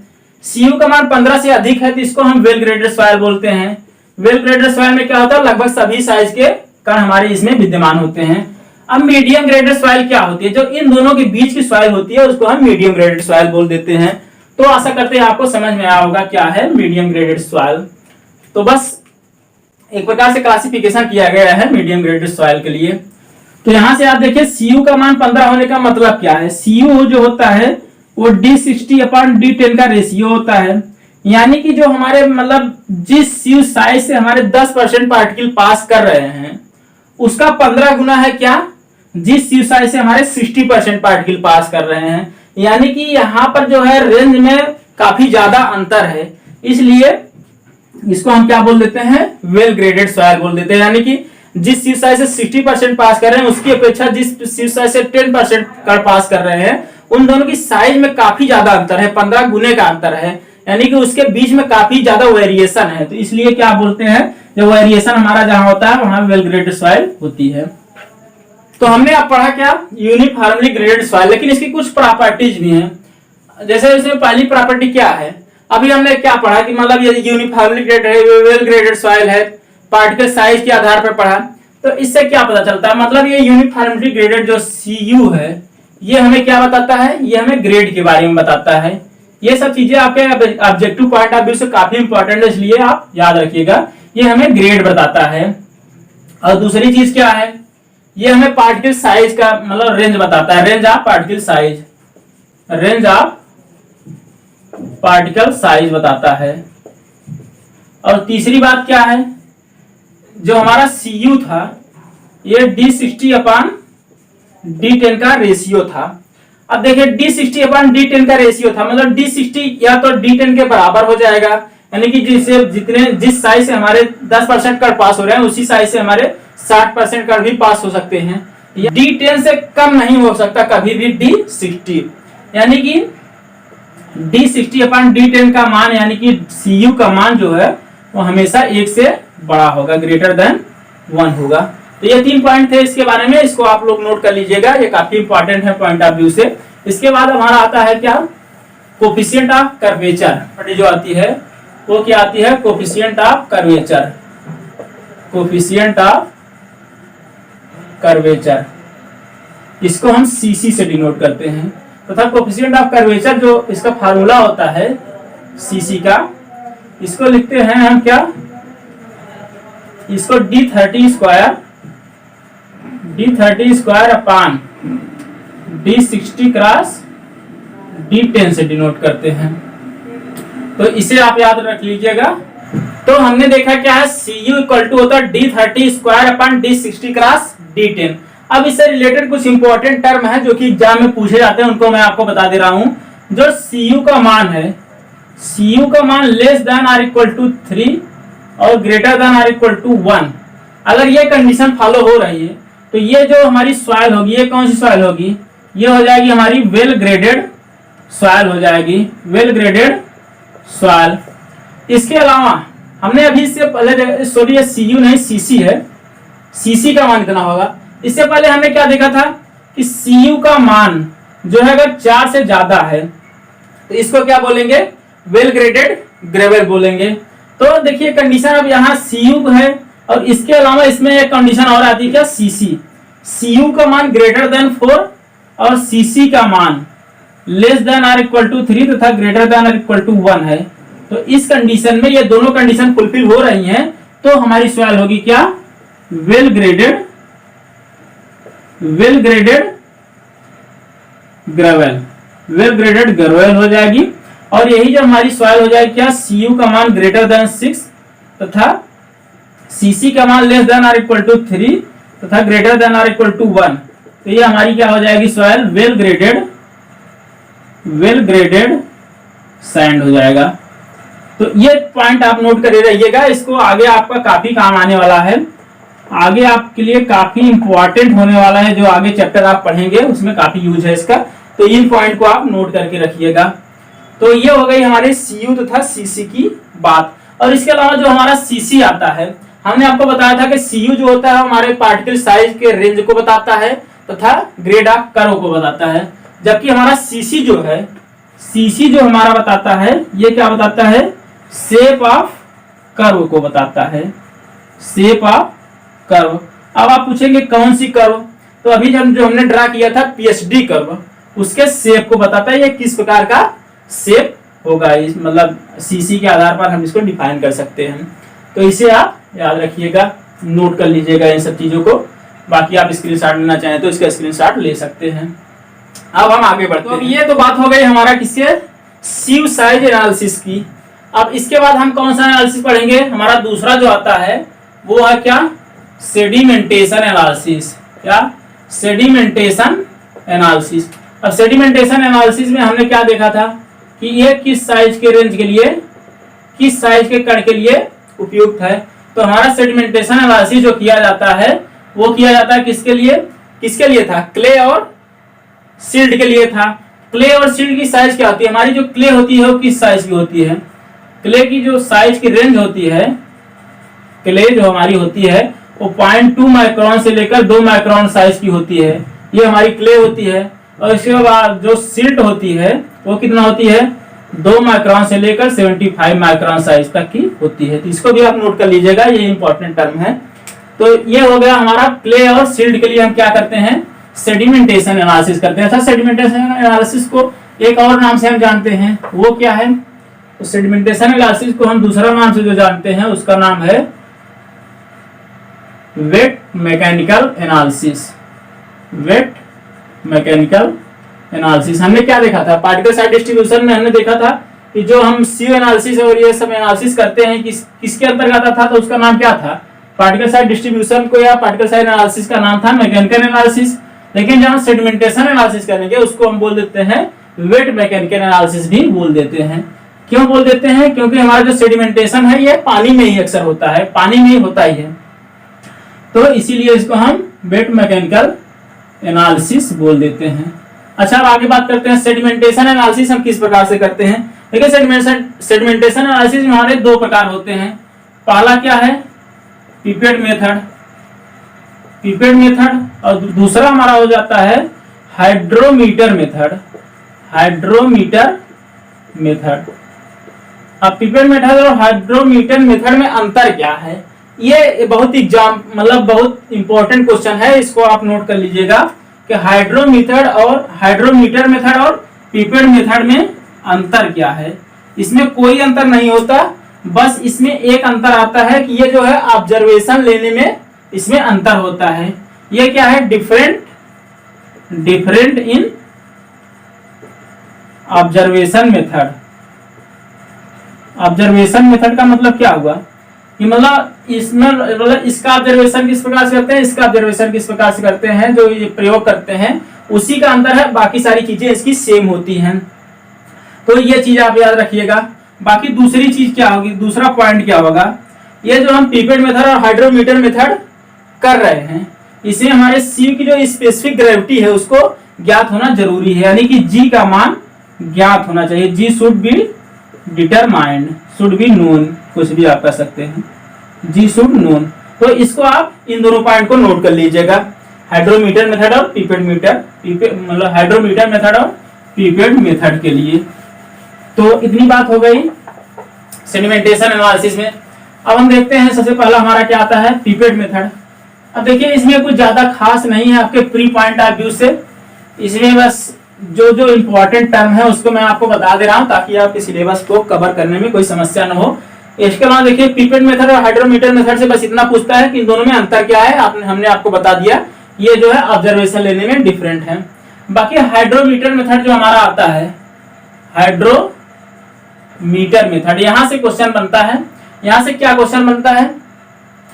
S1: CU का मान 15 से अधिक है तो इसको हम वेल ग्रेडेड सॉइल बोलते हैं। वेल ग्रेडेड सॉइल में क्या होता है? लगभग सभी साइज के कण हमारे इसमें विद्यमान होते हैं। अब मीडियम ग्रेडेड सॉइल क्या होती है? जो इन दोनों के बीच की सॉइल होती है उसको हम मीडियम ग्रेडेड सॉइल बोल देते हैं। तो आशा करते हैं आपको समझ में आया होगा क्या है मीडियम ग्रेडेड सॉइल। तो बस एक प्रकार से क्लासिफिकेशन किया गया है मीडियम ग्रेडेड सॉइल के लिए। तो यहां से आप देखिए CU का मान 15 होने का मतलब क्या है? CU जो होता है वो D60/D10 का रेशियो होता है। यानी कि जो हमारे मतलब जिस CU साइज से हमारे 10% पार्टिकल पास कर रहे हैं उसका 15 गुना है क्या? जिस CU साइज से हमारे 60% पार्टिकल पास कर रहे हैं। यानी कि यहाँ पर जो है रेंज में काफी ज्यादा अंतर है, इसलिए इसको हम क्या बोल देते हैं? वेल ग्रेडेड सॉइल बोल देते हैं। यानी कि जिस CU साइज से 60% पास कर रहे हैं उसकी अपेक्षा जिस CU साइज से 10% कर पास कर रहे हैं उन दोनों की साइज में काफी ज्यादा अंतर है, 15 गुने का अंतर है। यानी कि उसके बीच में काफी ज्यादा वेरिएशन है। तो इसलिए क्या बोलते हैं? जो वेरिएशन हमारा जहां होता है वहां वेल ग्रेडेड सॉइल होती है। तो हमने अब पढ़ा क्या? Uniformly graded soil. लेकिन इसकी कुछ प्रॉपर्टीज भी हैं। जैसे इसमें पहली प्रॉपर्टी क्या है? अभी हमने क्या पढ़ा कि मतलब ये यूनिफॉर्मली ग्रेडेड है, वेल ग्रेडेड सॉइल है, पार्टिकल साइज के आधार पर पढ़ा। तो इससे क्या पता चलता है? मतलब ये यूनिफॉर्मली ग्रेडेड जो CU है ये हमें क्या बताता है? ये हमें ग्रेड के बारे में बताता है। ये सब चीजें आपके ऑब्जेक्टिव पॉइंट ऑफ व्यू से काफी इंपॉर्टेंट है, इसलिए आप याद रखिएगा। ये हमें ग्रेड बताता है। और दूसरी चीज क्या है? ये हमें पार्टिकल साइज का मतलब रेंज बताता है, range of particle size, range of particle size बताता है। और तीसरी बात क्या है? जो हमारा CU था ये D60/D10 का रेशियो था। अब देखिए D60/D10 का रेशियो था, मतलब D60 या तो D10 के बराबर हो जाएगा, यानी कि जिस साइज से हमारे 10% कण पास हो रहे हैं उसी साइज से हमारे 60% कण भी पास हो सकते हैं। D10 से कम नहीं हो सकता कभी भी D60। यानी कि D60/D10 का मान यानी कि CU का मान जो है वो हमेशा 1 से बड़ा होगा, ग्रेटर देन 1 होगा। तो ये 3 पॉइंट थे इसके बारे में, इसको आप लोग नोट कर लीजिएगा, ये काफी इंपॉर्टेंट है पॉइंट ऑफ व्यू से। इसके बाद हमारा आता है क्या, कोफिशिएंट ऑफ कर्वेचर जो आती है वो क्या आती है, coefficient of curvature, coefficient of curvature, इसको हम सीसी से डिनोट करते हैं। तथा कोफिशिएंट ऑफ कर्वेचर जो इसका फार्मूला होता है सीसी का, इसको लिखते हैं हम क्या, इसको d30 square upon d60 cross d10 से डिनोट करते हैं। तो इसे आप याद रख लीजिएगा। तो हमने देखा क्या है, CU इक्वल टू होता है d30 square upon d60 cross d10। अब इससे रिलेटेड कुछ इंपॉर्टेंट टर्म है जो कि एग्जाम में पूछे जाते हैं, उनको मैं आपको बता दे रहा हूं। जो CU का मान है, CU का मान less than or equal to 3 और greater than or equal to 1, अगर ये कंडीशन फॉलो हो रही है तो ये जो हमारी सॉइल होगी, ये कौन सी सॉइल होगी, ये हो जाएगी हमारी वेल ग्रेडेड सॉइल हो जाएगी, वेल ग्रेडेड सॉइल। इसके अलावा हमने अभी इससे पहले, सॉरी ये CU नहीं CC है, CC का मान कितना होगा, इससे पहले हमने क्या देखा था कि CU का मान जो है अगर 4 से ज्यादा है तो इसको क्या बोलेंगे, वेल ग्रेडेड ग्रेवल बोलेंगे। तो देखिए कंडीशन अब यहाँ CU है और इसके अलावा इसमें एक कंडीशन और आती है क्या, CC, CU का मान ग्रेटर देन 4 और CC का मान less than or equal to 3 तथा greater than or equal to 1 है। तो इस कंडीशन में ये दोनों कंडीशन फुलफिल हो रही हैं तो हमारी सॉइल होगी क्या, well graded gravel, well graded gravel हो जाएगी। और यही जब हमारी सॉइल हो जाएगी क्या, CU का मान ग्रेटर देन 6 तथा CC का मान less than or equal to 3 तथा greater than or equal to 1, तो ये हमारी क्या हो जाएगी सॉइल, वेल ग्रेडेड सैंड हो जाएगा। तो ये पॉइंट आप नोट करे रहिएगा, इसको आगे आपका काफी काम आने वाला है, आगे आपके लिए काफी इंपॉर्टेंट होने वाला है, जो आगे चैप्टर आप पढ़ेंगे उसमें काफी यूज है इसका। तो इन पॉइंट को आप नोट करके रखिएगा। तो ये हो गई हमारे CU तथा CC की बात। और इसके अलावा जो हमारा CC आता है, हमने आपको बताया था कि CU जो होता है हमारे पार्टिकल साइज के रेंज को बताता है तथा ग्रेड ऑफ कर्व को बताता है, जबकि हमारा CC जो है, CC जो हमारा बताता है, ये क्या बताता है, शेप ऑफ कर्व को बताता है, शेप ऑफ कर्व। अब आप पूछेंगे कौन सी कर्व, तो अभी जो हमने ड्रा किया था PSD कर्व, उसके शेप को बताता है, ये किस प्रकार का शेप होगा, इस मतलब CC के आधार पर हम इसको डिफाइन कर सकते हैं। तो इसे आप याद रखिएगा, नोट कर लीजिएगा इन सब चीजों को। बाकी आप स्क्रीनशॉट लेना चाहें तो इसका स्क्रीनशॉट ले सकते हैं। अब हम आगे बढ़ते हैं। ये तो बात हो गई हमारा किससे, CU साइज एनालिसिस की। अब इसके बाद हम कौन सा एनालिसिस पढ़ेंगे, हमारा दूसरा जो आता है वो है क्या, सेडिमेंटेशन एनालिसिस। क्या, सेडिमेंटेशन एनालिसिस। अब सेडिमेंटेशन एनालिसिस में हमने क्या देखा था कि ये किस साइज के रेंज के लिए, किस साइज के कण के लिए उपयुक्त है। तो हमारा सेडिमेंटेशन एनालिसिस जो किया जाता है वो किया जाता है किसके लिए था, क्ले और सिल्ट के लिए था। क्ले और सिल्ट की साइज क्या होती है, हमारी जो क्ले होती है वो किस साइज की होती है, क्ले की जो साइज की रेंज होती है, क्ले जो हमारी होती है वो 0.2 माइक्रोन से लेकर 2 माइक्रोन साइज की होती है, ये हमारी क्ले होती है। और इसके बाद जो सिल्ट होती है वो कितना होती है, 2 माइक्रोन से लेकर 75 माइक्रोन साइज तक की होती है। तो इसको भी आप नोट कर लीजिएगा, ये इंपॉर्टेंट टर्म है। तो ये हो गया हमारा क्ले और सिल्ट के लिए हम क्या करते हैं, सेडिमेंटेशन एनालिसिस करते हैं। अच्छा, सेडिमेंटेशन एनालिसिस को एक और नाम से हम जानते हैं, वो क्या है, तो सेडिमेंटेशन एनालिसिस को हम दूसरा नाम से जो जानते हैं उसका नाम है wet mechanical analysis. Wet mechanical analysis हमने क्या देखा था, पार्टिकल साइज डिस्ट्रीब्यूशन में हमने देखा था कि जो हम CU एनालिसिस और ये सब एनालिसिस करते हैं किसके अंतर्गत आता था, तो उसका नाम क्या था, पार्टिकल साइज डिस्ट्रीब्यूशन को या पार्टिकल साइज एनालिसिस का नाम था मैकेनिकल एनालिसिस। लेकिन जब हम सेडिमेंटेशन एनालिसिस करेंगे उसको हम बोल देते हैं वेट मैकेनिकल एनालिसिस भी बोल देते हैं। क्यों बोल देते हैं, क्योंकि हमारा जो सेडिमेंटेशन है ये पानी में ही अक्सर होता है, पानी में ही होता ही है, तो इसीलिए इसको हम वेट मैकेनिकल एनालिसिस बोल देते हैं। अच्छा, अब आगे बात करते हैं सेडिमेंटेशन एनालिसिस हम किस प्रकार से करते हैं। देखिए सेडिमेंटेशन एनालिसिस में हमारे 2 प्रकार होते हैं। पहला क्या है, पिपेट मेथड, पिपेट मेथड, और दूसरा हमारा हो जाता है हाइड्रोमीटर मेथड। Hydrometer method. अब पिपेट मेथड और हाइड्रोमीटर मेथड में अंतर क्या है, ये बहुत एग्जाम मतलब बहुत इंपॉर्टेंट क्वेश्चन है, इसको आप नोट कर लीजिएगा कि हाइड्रोमीटर मेथड और पिपेट मेथड में अंतर क्या है। इसमें कोई अंतर नहीं होता, बस इसमें एक अंतर आता है कि ये जो है ऑब्जर्वेशन लेने में इसमें अंतर होता है। ये क्या है, different in observation method. Observation method का मतलब क्या हुआ कि मतलब इसमें मतलब इसका ऑब्जर्वेशन किस प्रकार से करते हैं, इसका ऑब्जर्वेशन किस प्रकार से करते हैं, जो ये प्रयोग करते हैं उसी का अंतर है, बाकी सारी चीजें इसकी सेम होती हैं। तो ये चीज आप याद रखिएगा। बाकी दूसरी चीज क्या होगी, दूसरा पॉइंट क्या होगा, ये जो हम पिपेट मेथड और हाइड्रोमीटर मेथड कर रहे हैं इसमें हमारे सी की जो स्पेसिफिक ग्रेविटी है उसको ज्ञात होना जरूरी है, यानी कि जी का मान ज्ञात होना चाहिए। G should be determined, should be known, कुछ भी आप कर सकते हैं, जी शुड नोन। तो इसको आप इन दोनों पॉइंट को नोट कर लीजिएगा, हाइड्रोमीटर मेथड और पिपेट मतलब हाइड्रोमीटर मेथड और पिपेट मेथड के लिए। तो इतनी बात हो गई सेडिमेंटेशन एनालिसिस में। अब हम देखते हैं सबसे पहला हमारा क्या आता है, पिपेट मेथड। अब देखिए इसमें कुछ ज्यादा खास नहीं है आपके प्री पॉइंट ऑफ व्यू से, इसमें बस जो जो इम्पोर्टेंट टर्म है उसको मैं आपको बता दे रहा हूं ताकि आपके सिलेबस को कवर करने में कोई समस्या न हो। इसके अलावा देखिए पिपेट मेथड और हाइड्रोमीटर मेथड से बस इतना पूछता है कि इन दोनों में अंतर क्या है, हमने आपको बता दिया, ये जो है ऑब्जर्वेशन लेने में डिफरेंट है। बाकी हाइड्रोमीटर मेथड जो हमारा आता है, हाइड्रोमीटर मेथड, यहां से क्वेश्चन बनता है। यहां से क्या क्वेश्चन बनता है,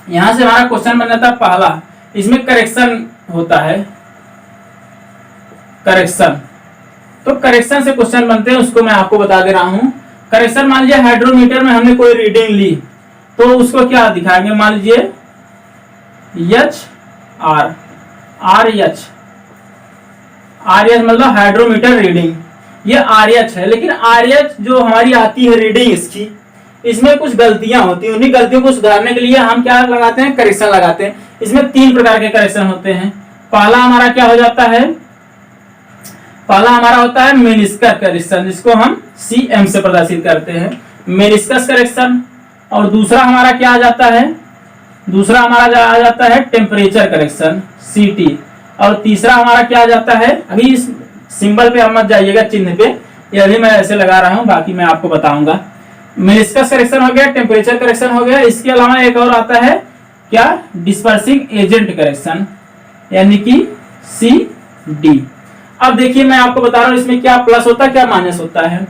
S1: यहां से हमारा क्वेश्चन बन जाता है पहला, इसमें करेक्शन होता है, करेक्शन। तो करेक्शन से क्वेश्चन बनते हैं, उसको मैं आपको बता दे रहा हूं। करेक्शन मान लीजिए हाइड्रोमीटर में हमने कोई रीडिंग ली तो उसको क्या दिखाएंगे, मान लीजिए एच आर, आर एच मतलब हाइड्रोमीटर रीडिंग, ये आर एच है। लेकिन आर एच जो हमारी आती है रीडिंग इसकी, इसमें कुछ गलतियां होती हैं, उन्हीं गलतियों को सुधारने के लिए हम क्या लगाते हैं, करेक्शन लगाते हैं। इसमें 3 प्रकार के करेक्शन होते हैं। पहला हमारा क्या हो जाता है, पहला हमारा होता है मेनिस्कस करेक्शन, जिसको हम CM से प्रदर्शित करते हैं, मेनिस्कस करेक्शन। और दूसरा हमारा क्या आ जाता है, दूसरा हमारा आ जाता है टेम्परेचर करेक्शन, CT। और तीसरा हमारा क्या आ जाता है, अभी इस सिंबल पे हम मत जाइएगा, चिन्ह पे, ये अभी मैं ऐसे लगा रहा हूं, बाकी मैं आपको बताऊंगा। मेनिस्कस करेक्शन हो गया, टेम्परेचर करेक्शन हो गया। इसके अलावा एक और आता है क्या, डिस्पर्सिंग एजेंट करेक्शन, यानी कि CD। अब देखिए मैं आपको बता रहा हूं इसमें क्या प्लस होता है क्या माइनस होता है।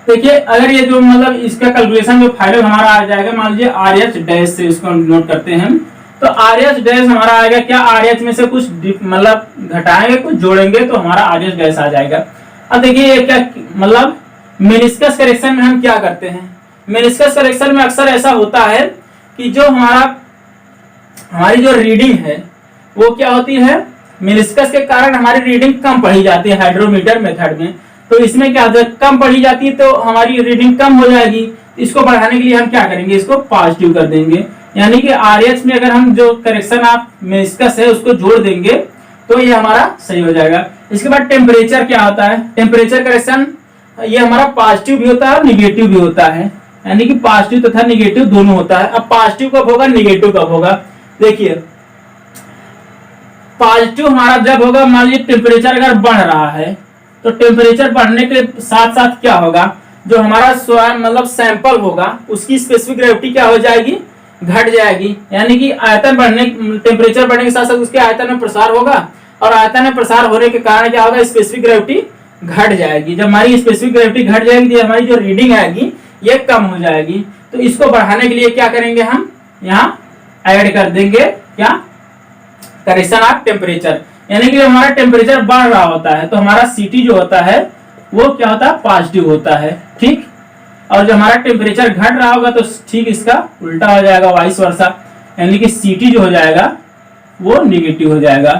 S1: देखिए अगर ये जो मतलब इसका कैलकुलेशन जो फाइनल हमारा आ जाएगा, मान लीजिए RH डैश से इसको नोट करते हैं, तो RH डैश हमारा आएगा क्या, RH में से कुछ मतलब घटाएंगे कुछ जोड़ेंगे तो हमारा RH डैश आ जाएगा। अब देखिए ये क्या मतलब मेनिस्कस करेक्शन में हम क्या करते हैं, मेनिस्कस करेक्शन में अक्सर ऐसा होता है कि जो हमारी जो रीडिंग है वो क्या होती है, मेनिस्कस के कारण हमारी रीडिंग कम पढ़ी जाती है हाइड्रोमीटर मेथड में। तो इसमें क्या होता है, कम पढ़ी जाती है तो हमारी रीडिंग कम हो जाएगी। इसको बढ़ाने के लिए हम क्या करेंगे, इसको पॉजिटिव कर देंगे, यानी कि RH में अगर हम जो करेक्शन आप मेनिस्कस है उसको जोड़ देंगे तो ये हमारा सही हो जाएगा। इसके बाद टेम्परेचर क्या होता है, टेम्परेचर करेक्शन ये हमारा पॉजिटिव भी होता है और निगेटिव भी होता है, यानी कि पॉजिटिव तथा निगेटिव दोनों होता है। अब पॉजिटिव कब होगा, निगेटिव कब होगा, देखिए पॉजिटिव हमारा जब होगा, मान लीजिए टेम्परेचर अगर बढ़ रहा है तो टेम्परेचर बढ़ने के साथ साथ क्या होगा, जो हमारा मतलब सैंपल होगा उसकी स्पेसिफिक ग्रेविटी क्या हो जाएगी, घट जाएगी। यानी कि आयतन बढ़ने, टेम्परेचर बढ़ने के साथ साथ उसके आयतन में प्रसार होगा, और आयतन में प्रसार होने के कारण क्या होगा, स्पेसिफिक ग्रेविटी घट जाएगी। जब हमारी स्पेसिफिक ग्रेविटी घट जाएगी तो हमारी जो रीडिंग आएगी ये कम हो जाएगी। तो इसको बढ़ाने के लिए क्या करेंगे, हम यहाँ ऐड कर देंगे क्या, करेक्शन ऑफ टेम्परेचर, यानी कि हमारा टेम्परेचर बढ़ रहा होता है तो हमारा CT जो होता है वो क्या होता है, पॉजिटिव होता है, ठीक। और जो हमारा टेम्परेचर घट रहा होगा तो ठीक इसका उल्टा हो जाएगा, वाइस वर्सा, यानी कि CT जो हो जाएगा वो निगेटिव हो जाएगा।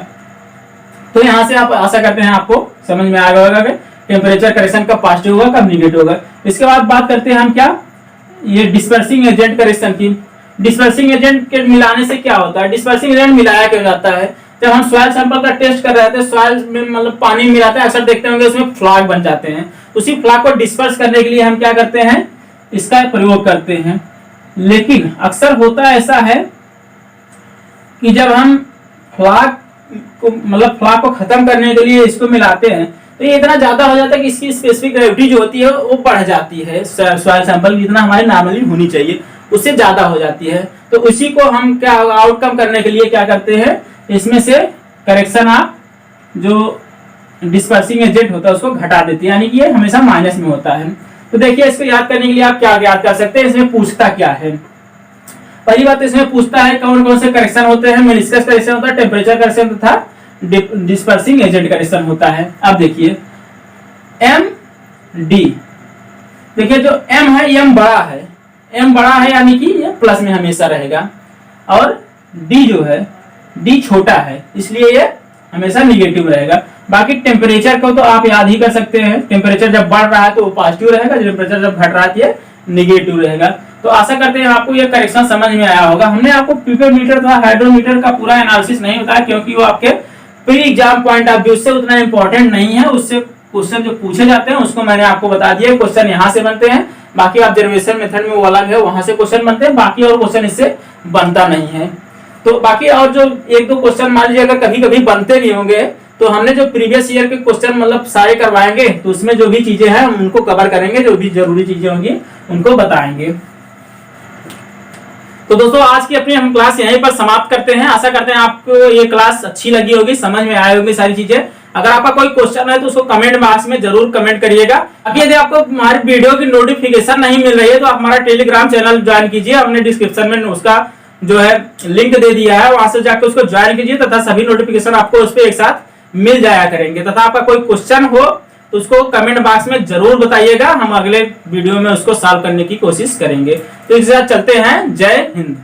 S1: तो यहाँ से आप आशा करते हैं आपको समझ में आ गया होगा कि टेम्परेचर करेक्शन कब पॉजिटिव होगा कब निगेटिव होगा। इसके बाद बात करते हैं हम क्या, ये डिस्पर्सिंग एजेंट करेक्शन की। डिस्पर्सिंग एजेंट के मिलाने से क्या होता है, डिस्पर्सिंग एजेंट मिलाया क्यों जाता है? जब हम सॉइल सैंपल का टेस्ट कर रहे थे, सॉइल में मतलब पानी मिलाते हैं, अक्सर देखते होंगे उसमें फ्लॉग बन जाते हैं। उसी फ्लॉग को डिस्पर्स करने के लिए हम क्या करते हैं, इसका प्रयोग करते हैं। लेकिन अक्सर होता ऐसा है कि जब हम फ्लॉग को मतलब फ्लॉग को खत्म करने के लिए इसको मिलाते हैं तो ये इतना ज्यादा हो जाता है कि इसकी स्पेसिफिक ग्रेविटी जो होती है वो बढ़ जाती है। सॉइल सैंपल जितना हमारी नॉर्मली होनी चाहिए उससे ज्यादा हो जाती है। तो उसी को हम क्या आउटकम करने के लिए क्या करते हैं, इसमें से करेक्शन ऑफ जो डिस्पर्सिंग एजेंट होता है उसको घटा देते हैं, यानी कि ये हमेशा माइनस में होता है। तो देखिए इसको याद करने के लिए आप क्या याद कर सकते हैं, इसमें पूछता क्या है। पहली बात इसमें पूछता है कौन कौन से करेक्शन होते हैं, मेनिस्कस करेक्शन होता है, टेम्परेचर करेक्शन तथा डिस्पर्सिंग एजेंट करेक्शन होता है। अब देखिए एम डी, देखिए जो एम है एम बड़ा है, एम बड़ा है यानी कि ये प्लस में हमेशा रहेगा, और डी जो है डी छोटा है इसलिए ये हमेशा निगेटिव रहेगा। बाकी टेम्परेचर को तो आप याद ही कर सकते हैं, टेम्परेचर जब बढ़ रहा है तो वो पॉजिटिव रहेगा, टेम्परेचर जब घट रहा है ये निगेटिव रहेगा। तो आशा करते हैं आपको ये करेक्शन समझ में आया होगा। हमने आपको पीपेमीटर तथा हाइड्रोमीटर का पूरा एनालिसिस नहीं बताया क्योंकि वो आपके pre exam point of view से उतना इंपॉर्टेंट नहीं है। उससे क्वेश्चन जो पूछे जाते हैं उसको मैंने आपको बता दिया, क्वेश्चन यहाँ से बनते हैं, बाकी ऑब्जर्वेशन मेथड में वो अलग है, वहां से क्वेश्चन बनते हैं, बाकी और क्वेश्चन इससे बनता नहीं है। तो बाकी और जो एक दो क्वेश्चन मान लीजिए अगर कभी कभी बनते भी होंगे तो हमने जो प्रीवियस ईयर के क्वेश्चन मतलब सारे करवाएंगे तो उसमें जो भी चीजें हैं उनको कवर करेंगे, जो भी जरूरी चीजें होंगी उनको बताएंगे। तो दोस्तों आज की अपनी हम क्लास यहीं पर समाप्त करते हैं। आशा करते हैं आपको ये क्लास अच्छी लगी होगी, समझ में आई होगी सारी चीजें। अगर आपका कोई क्वेश्चन है तो उसको कमेंट बॉक्स में जरूर कमेंट करिएगा। बाकी यदि आपको हमारी वीडियो की नोटिफिकेशन नहीं मिल रही है तो आप हमारा टेलीग्राम चैनल ज्वाइन कीजिए, हमने डिस्क्रिप्शन में उसका जो है लिंक दे दिया है, वहां से जाकर उसको ज्वाइन कीजिए तथा सभी नोटिफिकेशन आपको उस पर एक साथ मिल जाया करेंगे। तथा आपका कोई क्वेश्चन हो तो उसको कमेंट बॉक्स में जरूर बताइएगा, हम अगले वीडियो में उसको सॉल्व करने की कोशिश करेंगे। तो इसके साथ चलते हैं, जय हिंद।